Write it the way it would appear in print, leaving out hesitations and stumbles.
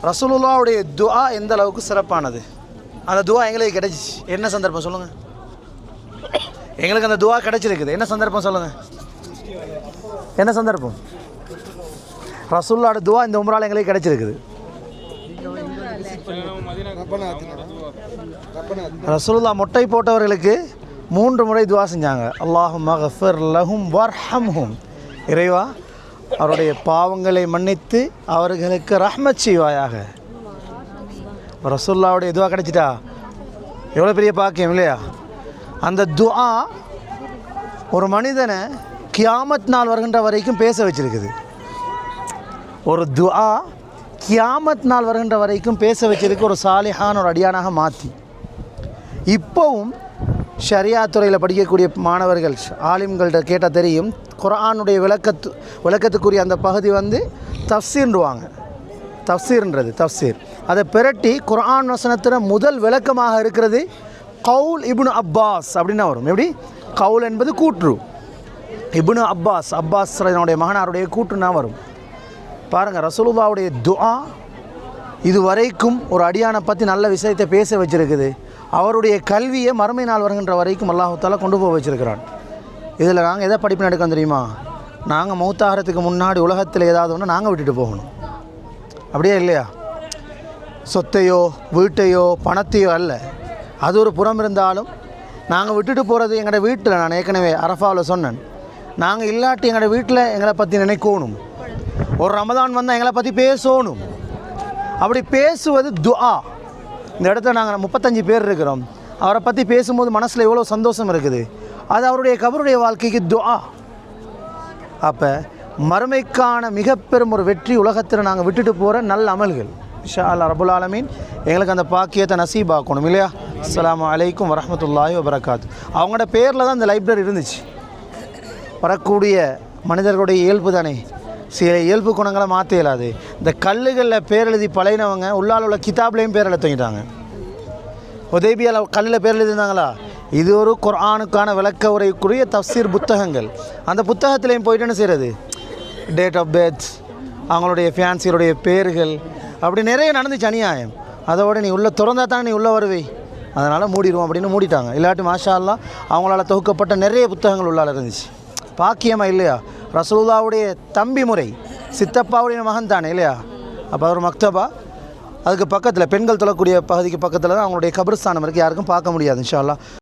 ரசூலுல்லாவுடைய துஆ எந்த அளவுக்கு சிறப்பானது, அந்த துஆ எங்களுக்கு கிடைச்சிச்சு. என்ன சந்தர்ப்பம் சொல்லுங்கள்? எங்களுக்கு அந்த துஆ கிடைச்சிருக்குது. என்ன சந்தர்ப்பம் சொல்லுங்கள்? என்ன சந்தர்ப்பம்? ரசூலுல்லாவோட துஆ இந்த உம்ரால எங்களுக்கு கிடைச்சிருக்குது. ரசூலுல்லாஹ் மொட்டை போட்டவர்களுக்கு 3 முறை துஆ செஞ்சாங்க. அல்லாஹும்ம கஃபிர் லஹும் வர்ஹம்ஹும், இறைவா அவருடைய பாவங்களை மன்னித்து அவர்களுக்கு ரஹ்மத் செய்வாயாக. ரசூலுல்லாவுடைய துஆ கிடைச்சிட்டா எவ்வளோ பெரிய பாக்கியம் இல்லையா? அந்த துஆ ஒரு மனிதனை கியாமத் நாள் வருகின்ற வரைக்கும் பேச வச்சிருக்குது. ஒரு துஆ கியாமத் நாள் வருகின்ற வரைக்கும் பேச வச்சிருக்கு, ஒரு சாலிஹான ஒரு அடியானாக மாற்றி. இப்போவும் ஷரியா துறையில் படிக்கக்கூடிய மாணவர்கள் ஆலிம்கள்கிட்ட கேட்டால் தெரியும், குர்ஆனுடைய விளக்கத்துக்குரிய அந்த பகுதி தஃப்சீர்ன்றுவாங்க. தஃப்சீர் அதை பிரட்டி குர்ஆன் வசனத்தில் முதல் விளக்கமாக இருக்கிறது கவுல் இப்னு அப்பாஸ் அப்படின்னு வரும். எப்படி? கவுல் என்பது கூற்று, இப்னு அப்பாஸ் என்னுடைய மகனாருடைய கூற்றுனா வரும். பாருங்கள், ரசூலுல்லாவுடைய துஆ இதுவரைக்கும் ஒரு அடியானை பற்றி நல்ல விஷயத்தை பேச வச்சுருக்குது. அவருடைய கல்வியை மறுமை நாள் வருகின்ற வரைக்கும் அல்லாஹ் தஆலா கொண்டு போக வச்சுருக்கிறான். இதில் நாங்கள் எதை படிப்பு நடக்கணும் தெரியுமா? நாங்கள் மௌத்தாகிறதுக்கு முன்னாடி உலகத்தில் ஏதாவது ஒன்று நாங்கள் விட்டுட்டு போகணும். அப்படியே இல்லையா? சொத்தையோ வீட்டையோ பணத்தையோ அல்ல, அது ஒரு புறம் இருந்தாலும் நாங்கள் விட்டுட்டு போகிறது எங்களோட வீட்டில், நான் ஏற்கனவே அரஃபாவில் சொன்னேன், நாங்கள் இல்லாட்டி எங்களோட வீட்டில் எங்களை பற்றி நினைக்கணும். ஒரு ரமதான் வந்தால் எங்களை பற்றி பேசணும். அப்படி பேசுவது துஆ. இந்த இடத்துல நாங்கள் 35 பேர் இருக்கிறோம். அவரை பற்றி பேசும்போது மனசில் எவ்வளோ சந்தோஷம் இருக்குது. அது அவருடைய கபருடைய வாழ்க்கைக்கு துஆ. அப்போ மறுமைக்கான மிக பெரும் ஒரு வெற்றி உலகத்தில் நாங்கள் விட்டுட்டு போகிற நல்ல அமல்கள். இன்ஷா அல்லாஹ் ரப்புல் ஆலமீன் எங்களுக்கு அந்த பாக்கியத்தை நசீபாக்கணும் இல்லையா? அஸ்ஸலாமு அலைக்கும் வரஹ்மத்துல்லாஹி வபரகாத்து. அவங்களோட பேரில் தான் இந்த லைப்ரரி இருந்துச்சு. வரக்கூடிய மனிதர்களுடைய இயல்பு தானே, சில இயல்பு குணங்களை மாற்ற இயலாது. இந்த கல்லுகளில் பேர் எழுதி பழையினவங்க உள்ளால் உள்ள கிதாப்லேயும் பேர் எழுதிட்டாங்க. ஹுதைபியாவில் கல்லில் பேர் எழுதியிருந்தாங்களா? இது ஒரு குர்ஆனுக்கான விளக்க உரைக்குரிய தஃப்சீர் புத்தகங்கள். அந்த புத்தகத்திலையும் போயிட்டு என்ன செய்கிறது, டேட் ஆஃப் பர்த், அவங்களுடைய ஃபேன்சியருடைய பேர்கள், அப்படி நிறைய நடந்துச்சு அநியாயம். அதோட நீ உள்ளே திறந்தா தானே நீ உள்ளே வருவே, அதனால் மூடிடுவோம் அப்படின்னு மூடிட்டாங்க. இல்லாட்டி மாஷா அல்லாஹ் அவங்களால் தொகுக்கப்பட்ட நிறைய புத்தகங்கள் உள்ளால் இருந்துச்சு. பாக்கியமாக இல்லையா? ரசூலுல்லாவுடைய தம்பி முறை சித்தப்பாவுடைய மகன் தானே இல்லையா? அப்போ ஒரு மக்தபா, அதுக்கு பக்கத்தில் பெண்கள் தொழக்கூடிய பகுதிக்கு பக்கத்தில் தான் அவங்களுடைய கபிரஸ்தானம் இருக்குது. யாருக்கும் பார்க்க முடியாது இன்ஷா அல்லாஹ்.